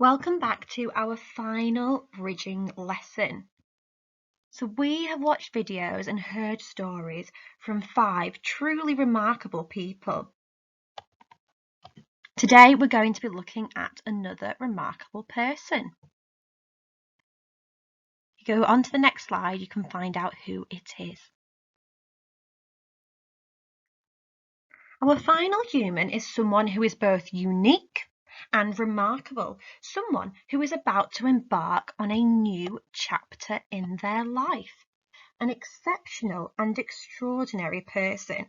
Welcome back to our final bridging lesson. So we have watched videos and heard stories from 5 truly remarkable people. Today we're going to be looking at another remarkable person. If you go on to the next slide, you can find out who it is. Our final human is someone who is both unique and remarkable, someone who is about to embark on a new chapter in their life, an exceptional and extraordinary person.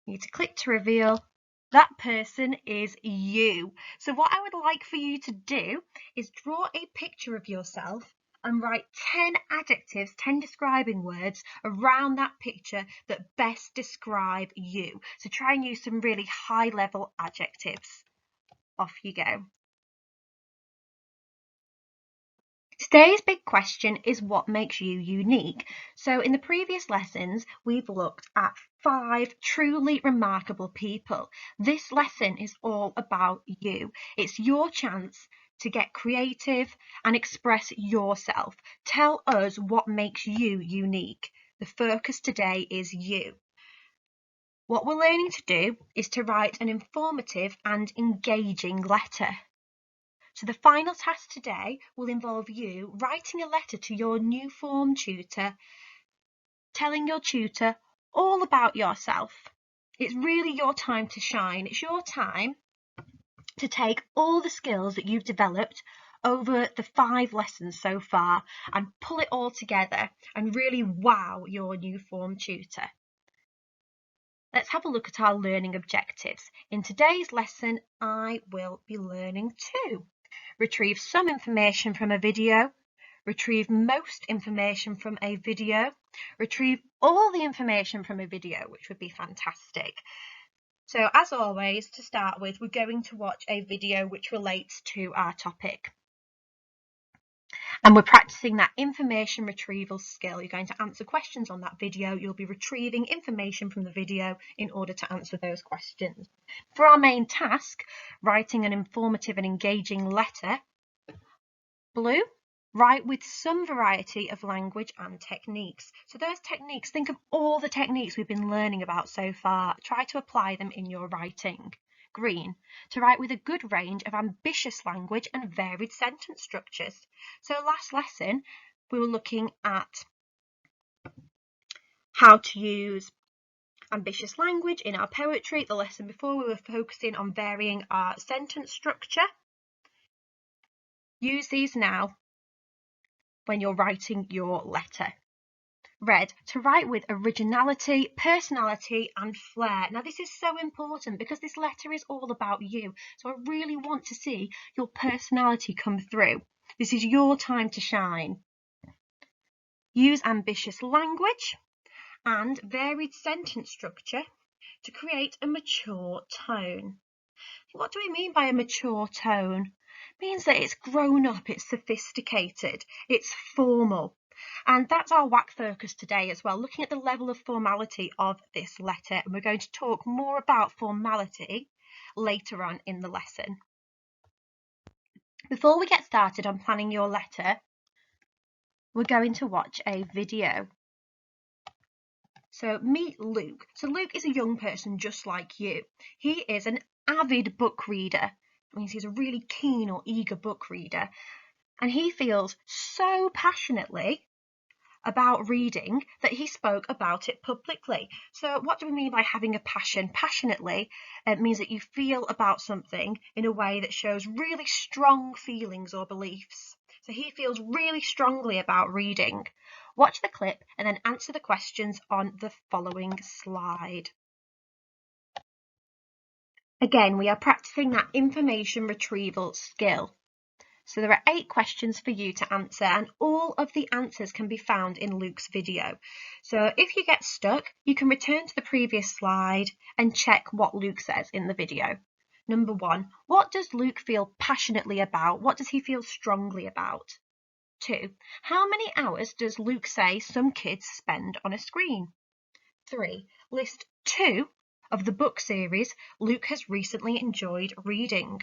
You need to click to reveal. That person is you. So what I would like for you to do is draw a picture of yourself and write 10 adjectives, 10 describing words around that picture that best describe you. So try and use some really high level adjectives. Off you go. Today's big question is what makes you unique. So in the previous lessons, we've looked at 5 truly remarkable people. This lesson is all about you. It's your chance to get creative and express yourself. Tell us what makes you unique. The focus today is you. What we're learning to do is to write an informative and engaging letter. So the final task today will involve you writing a letter to your new form tutor, telling your tutor all about yourself. It's really your time to shine. It's your time to take all the skills that you've developed over the 5 lessons so far and pull it all together and really wow your new form tutor. Let's have a look at our learning objectives. In today's lesson, I will be learning to retrieve some information from a video, retrieve most information from a video, retrieve all the information from a video, which would be fantastic. So as always, to start with, we're going to watch a video which relates to our topic. And we're practicing that information retrieval skill. You're going to answer questions on that video. You'll be retrieving information from the video in order to answer those questions. For our main task, writing an informative and engaging letter, blue, write with some variety of language and techniques. So those techniques, think of all the techniques we've been learning about so far. Try to apply them in your writing. Green, to write with a good range of ambitious language and varied sentence structures. So last lesson, we were looking at how to use ambitious language in our poetry. The lesson before, we were focusing on varying our sentence structure. Use these now when you're writing your letter. Red, to write with originality, personality and flair. Now this is so important because this letter is all about you. So I really want to see your personality come through. This is your time to shine. Use ambitious language and varied sentence structure to create a mature tone. What do we mean by a mature tone? It means that it's grown up, it's sophisticated, it's formal. And that's our WAC focus today as well, looking at the level of formality of this letter. And we're going to talk more about formality later on in the lesson. Before we get started on planning your letter, we're going to watch a video. So meet Luke. So Luke is a young person just like you. He is an avid book reader. It means he's a really keen or eager book reader. And he feels so passionately about reading that he spoke about it publicly. So what do we mean by having a passion? Passionately, it means that you feel about something in a way that shows really strong feelings or beliefs. So he feels really strongly about reading. Watch the clip and then answer the questions on the following slide. Again, we are practicing that information retrieval skill. So there are 8 questions for you to answer, and all of the answers can be found in Luke's video. So if you get stuck, you can return to the previous slide and check what Luke says in the video. Number 1, what does Luke feel passionately about? What does he feel strongly about? 2, how many hours does Luke say some kids spend on a screen? 3, list 2 of the book series Luke has recently enjoyed reading.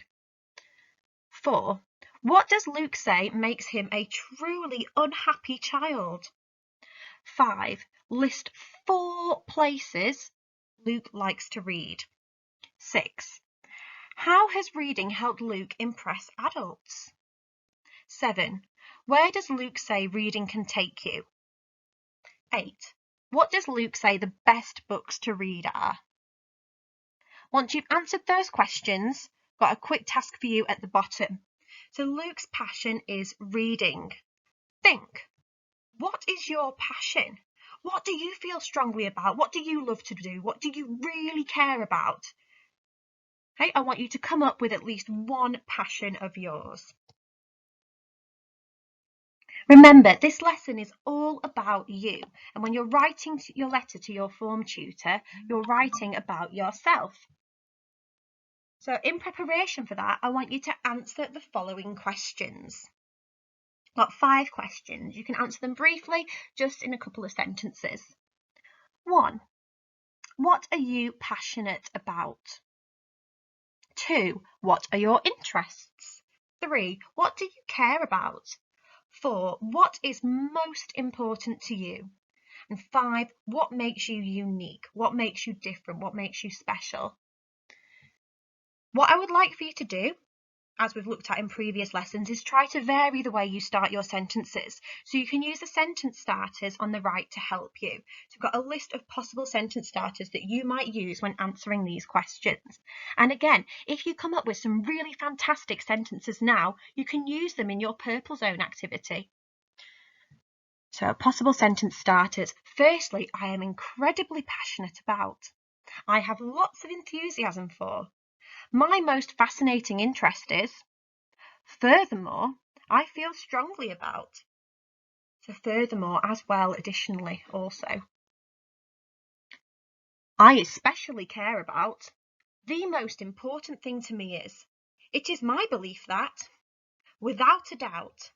4. What does Luke say makes him a truly unhappy child? 5. List 4 places Luke likes to read. 6. How has reading helped Luke impress adults? 7. Where does Luke say reading can take you? 8. What does Luke say the best books to read are? Once you've answered those questions, got a quick task for you at the bottom. So Luke's passion is reading. Think, what is your passion? What do you feel strongly about? What do you love to do? What do you really care about? Okay, I want you to come up with at least one passion of yours. Remember, this lesson is all about you. And when you're writing your letter to your form tutor, you're writing about yourself. So in preparation for that, I want you to answer the following questions. Got 5 questions. You can answer them briefly, just in a couple of sentences. 1. What are you passionate about? 2. What are your interests? 3. What do you care about? 4. What is most important to you? And 5. What makes you unique? What makes you different? What makes you special? What I would like for you to do, as we've looked at in previous lessons, is try to vary the way you start your sentences. So you can use the sentence starters on the right to help you. So we've got a list of possible sentence starters that you might use when answering these questions. And again, if you come up with some really fantastic sentences now, you can use them in your Purple Zone activity. So possible sentence starters. Firstly, I am incredibly passionate about. I have lots of enthusiasm for. My most fascinating interest is. Furthermore, I feel strongly about. So furthermore as well, additionally, also. I especially care about. The most important thing to me is. It is my belief that. Without a doubt.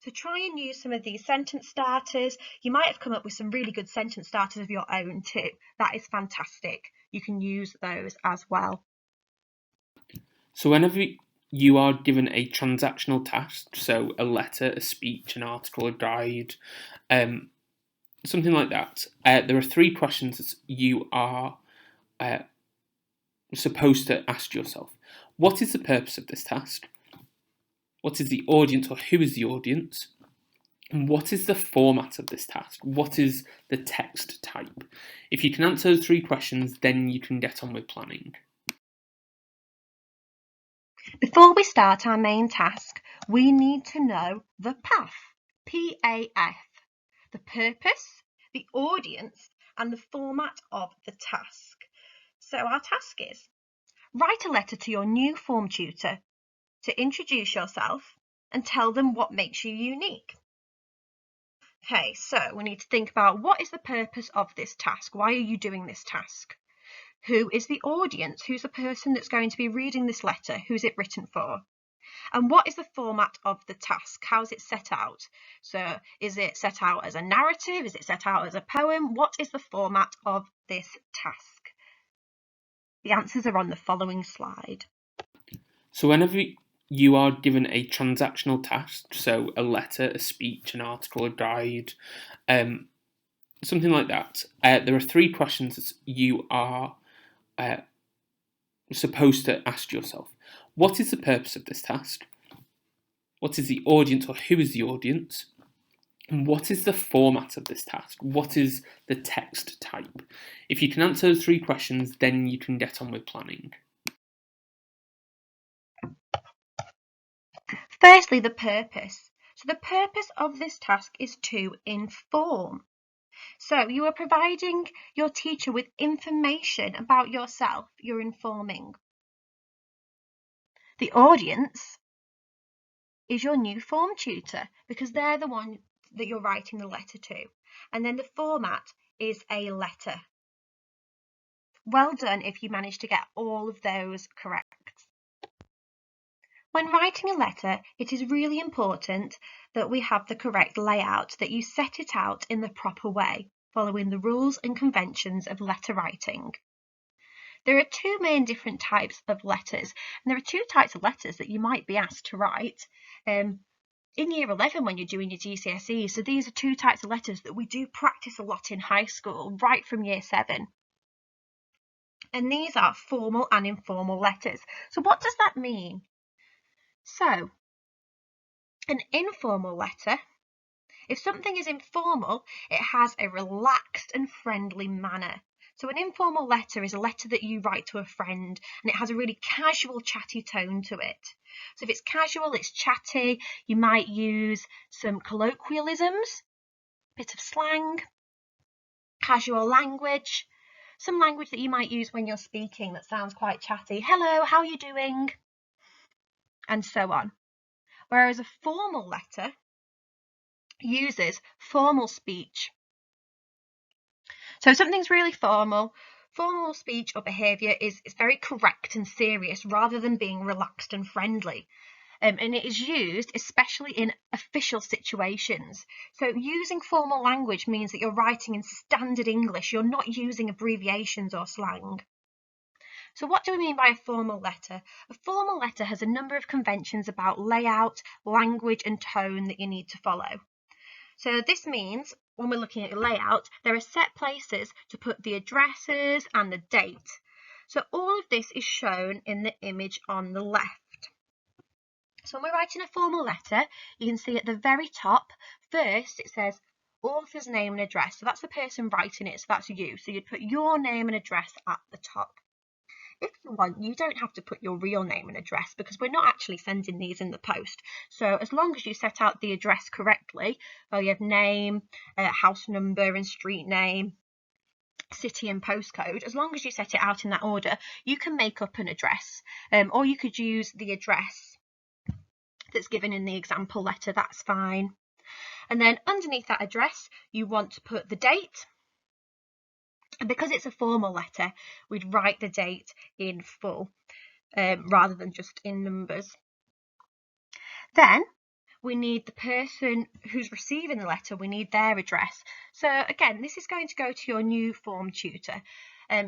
So try and use some of these sentence starters. You might have come up with some really good sentence starters of your own too. That is fantastic. You can use those as well. So whenever you are given a transactional task, so a letter, a speech, an article, a guide, something like that, there are 3 questions that you are supposed to ask yourself. What is the purpose of this task? What is the audience, or who is the audience? And what is the format of this task? What is the text type? If you can answer those 3 questions, then you can get on with planning. Before we start our main task, we need to know the PAF, P-A-F, the purpose, the audience, and the format of the task. So our task is, write a letter to your new form tutor to introduce yourself and tell them what makes you unique. Okay, so we need to think about what is the purpose of this task? Why are you doing this task? Who is the audience? Who's the person that's going to be reading this letter? Who's it written for? And what is the format of the task? How is it set out? So is it set out as a narrative? Is it set out as a poem? What is the format of this task? The answers are on the following slide. So whenever you are given a transactional task, so a letter, a speech, an article, a guide, something like that, there are 3 questions that you are supposed to ask yourself. What is the purpose of this task? What is the audience, or who is the audience? And what is the format of this task? What is the text type? If you can answer those 3 questions, then you can get on with planning. Firstly, the purpose. So the purpose of this task is to inform. So you are providing your teacher with information about yourself. You're informing. The audience is your new form tutor because they're the one that you're writing the letter to. And then the format is a letter. Well done if you managed to get all of those correct. When writing a letter, it is really important that we have the correct layout, that you set it out in the proper way, following the rules and conventions of letter writing. There are two main different types of letters, and there are two types of letters that you might be asked to write in year 11 when you're doing your GCSEs. So these are two types of letters that we do practice a lot in high school, right from year 7. And these are formal and informal letters. So what does that mean? So an informal letter, if something is informal, it has a relaxed and friendly manner. So an informal letter is a letter that you write to a friend, and it has a really casual, chatty tone to it. So if it's casual, it's chatty, you might use some colloquialisms, a bit of slang, casual language, some language that you might use when you're speaking that sounds quite chatty. Hello, how are you doing? And so on. Whereas a formal letter uses formal speech. So if something's really formal speech or behaviour is very correct and serious rather than being relaxed and friendly. And it is used especially in official situations. So using formal language means that you're writing in standard English, you're not using abbreviations or slang. So what do we mean by a formal letter? A formal letter has a number of conventions about layout, language and tone that you need to follow. So this means when we're looking at your layout, there are set places to put the addresses and the date. So all of this is shown in the image on the left. So when we're writing a formal letter, you can see at the very top, first it says author's name and address. So that's the person writing it, so that's you. So you'd put your name and address at the top. If you want, you don't have to put your real name and address because we're not actually sending these in the post. So as long as you set out the address correctly, well, you have name, house number and street name, city and postcode, as long as you set it out in that order, you can make up an address. Or you could use the address that's given in the example letter, that's fine. And then underneath that address, you want to put the date. And because it's a formal letter, we'd write the date in full rather than just in numbers. Then we need the person who's receiving the letter, we need their address. So again, this is going to go to your new form tutor.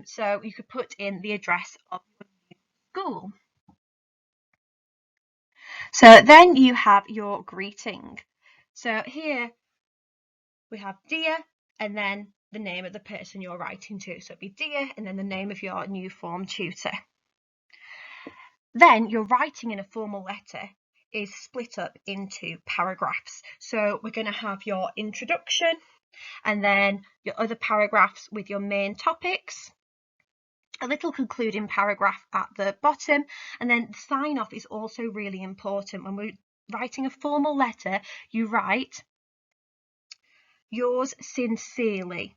So you could put in the address of your new school. So then you have your greeting. So here we have dear and then the name of the person you're writing to. So it'd be dear and then the name of your new form tutor. Then your writing in a formal letter is split up into paragraphs. So we're going to have your introduction and then your other paragraphs with your main topics, a little concluding paragraph at the bottom, and then the sign off is also really important. When we're writing a formal letter, you write yours sincerely,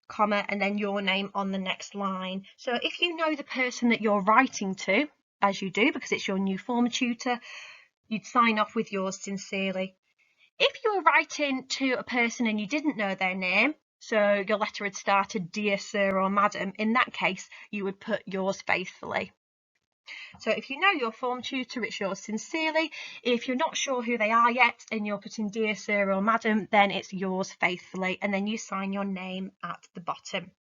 comma, and then your name on the next line. So if you know the person that you're writing to, as you do because it's your new form tutor, you'd sign off with yours sincerely. If you were writing to a person and you didn't know their name, so your letter had started dear sir or madam, in that case you would put yours faithfully. So if you know your form tutor, it's yours sincerely. If you're not sure who they are yet and you're putting dear sir or madam, then it's yours faithfully, and then you sign your name at the bottom.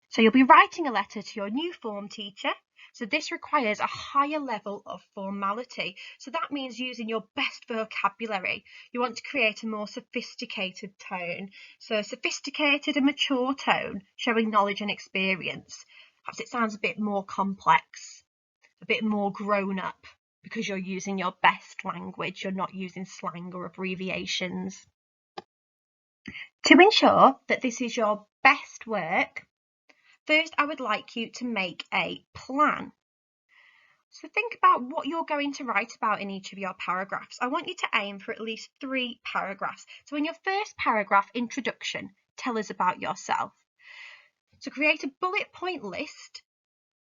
So you'll be writing a letter to your new form teacher. So this requires a higher level of formality. So that means using your best vocabulary. You want to create a more sophisticated tone. So sophisticated and mature tone, showing knowledge and experience. Perhaps it sounds a bit more complex, a bit more grown up, because you're using your best language. You're not using slang or abbreviations. To ensure that this is your best work, first, I would like you to make a plan. So think about what you're going to write about in each of your paragraphs. I want you to aim for at least 3 paragraphs. So in your first paragraph, introduction, tell us about yourself. So create a bullet point list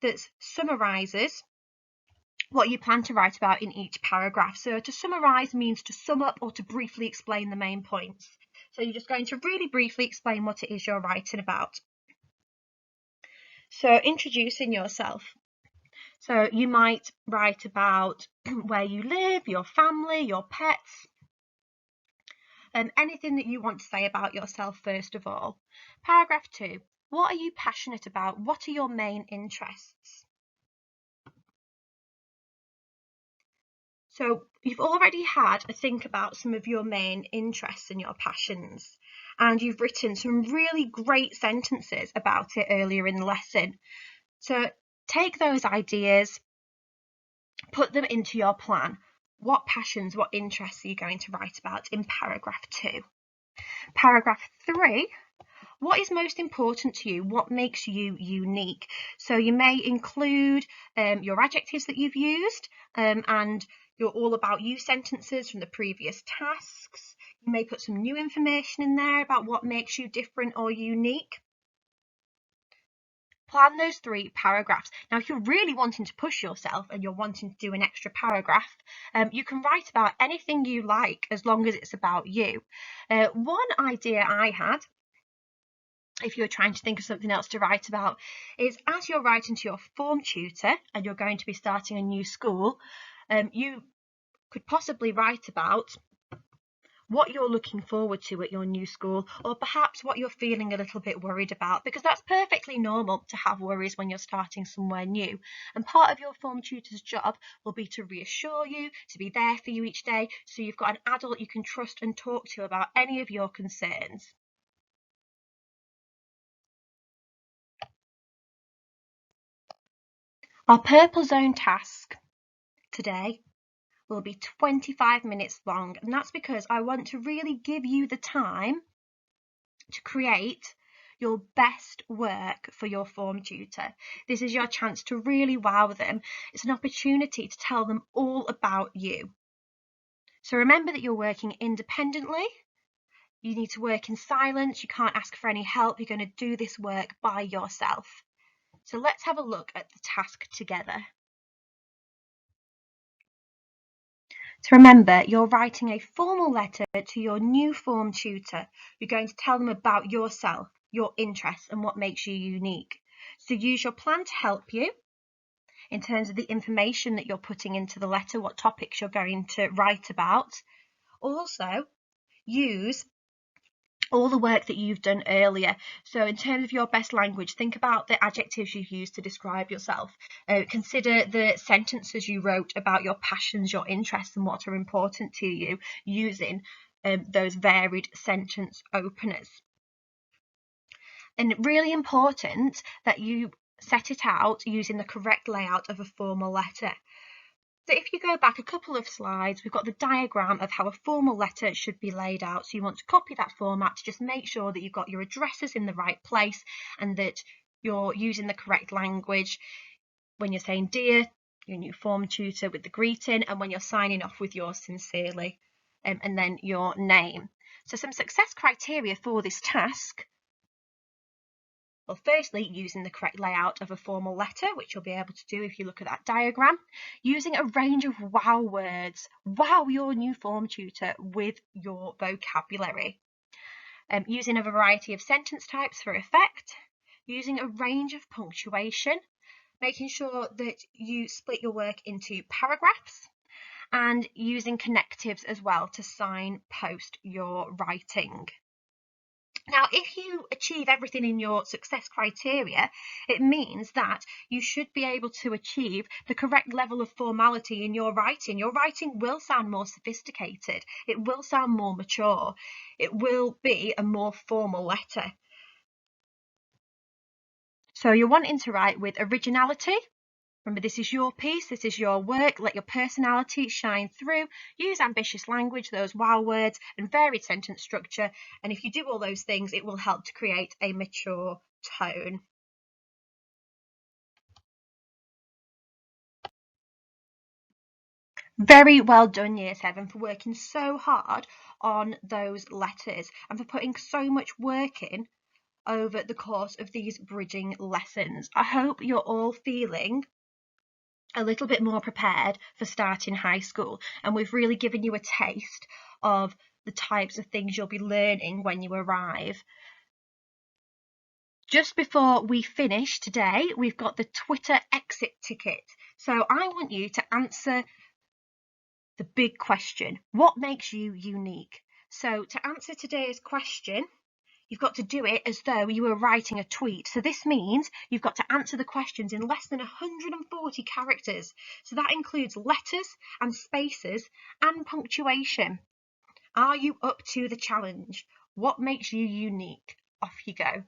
that summarises what you plan to write about in each paragraph. So to summarise means to sum up or to briefly explain the main points. So you're just going to really briefly explain what it is you're writing about. So introducing yourself. So you might write about where you live, your family, your pets, anything that you want to say about yourself first of all. Paragraph 2, What are you passionate about? What are your main interests? So you've already had a think about some of your main interests and your passions, and you've written some really great sentences about it earlier in the lesson. So take those ideas, put them into your plan. What passions, what interests are you going to write about in paragraph 2? Paragraph 3, what is most important to you? What makes you unique? So you may include your adjectives that you've used and your all about you sentences from the previous tasks. You may put some new information in there about what makes you different or unique. Plan those 3 paragraphs. Now, if you're really wanting to push yourself and you're wanting to do an extra paragraph, you can write about anything you like as long as it's about you. One idea I had, if you're trying to think of something else to write about, is as you're writing to your form tutor and you're going to be starting a new school, you could possibly write about what you're looking forward to at your new school, or perhaps what you're feeling a little bit worried about, because that's perfectly normal to have worries when you're starting somewhere new. And part of your form tutor's job will be to reassure you, to be there for you each day, so you've got an adult you can trust and talk to about any of your concerns. Our purple zone task today will be 25 minutes long, and that's because I want to really give you the time to create your best work for your form tutor. This is your chance to really wow them. It's an opportunity to tell them all about you. So remember that you're working independently. You need to work in silence. You can't ask for any help. You're going to do this work by yourself. So let's have a look at the task together. So remember, you're writing a formal letter to your new form tutor. You're going to tell them about yourself, your interests, and what makes you unique. So use your plan to help you in terms of the information that you're putting into the letter, what topics you're going to write about. Also, use all the work that you've done earlier. So in terms of your best language, think about the adjectives you've used to describe yourself. Consider the sentences you wrote about your passions, your interests, and what are important to you, using those varied sentence openers. And really important that you set it out using the correct layout of a formal letter. So if you go back a couple of slides, we've got the diagram of how a formal letter should be laid out. So you want to copy that format to just make sure that you've got your addresses in the right place and that you're using the correct language when you're saying dear, your new form tutor with the greeting, and when you're signing off with yours sincerely, and then your name. So some success criteria for this task. Well, firstly, using the correct layout of a formal letter, which you'll be able to do if you look at that diagram. Using a range of wow words. Wow your new form tutor with your vocabulary. Using a variety of sentence types for effect. Using a range of punctuation. Making sure that you split your work into paragraphs. And using connectives as well to signpost your writing. Now, if you achieve everything in your success criteria, it means that you should be able to achieve the correct level of formality in your writing. Your writing will sound more sophisticated. It will sound more mature. It will be a more formal letter. So you're wanting to write with originality. Remember, this is your piece, this is your work. Let your personality shine through. Use ambitious language, those wow words, and varied sentence structure. And if you do all those things, it will help to create a mature tone. Very well done, Year 7, for working so hard on those letters and for putting so much work in over the course of these bridging lessons. I hope you're all feeling a little bit more prepared for starting high school, and we've really given you a taste of the types of things you'll be learning when you arrive. Just before we finish today, we've got the Twitter exit ticket. So I want you to answer the big question: what makes you unique? So to answer today's question, you've got to do it as though you were writing a tweet. So this means you've got to answer the questions in less than 140 characters. So that includes letters and spaces and punctuation. Are you up to the challenge? What makes you unique? Off you go.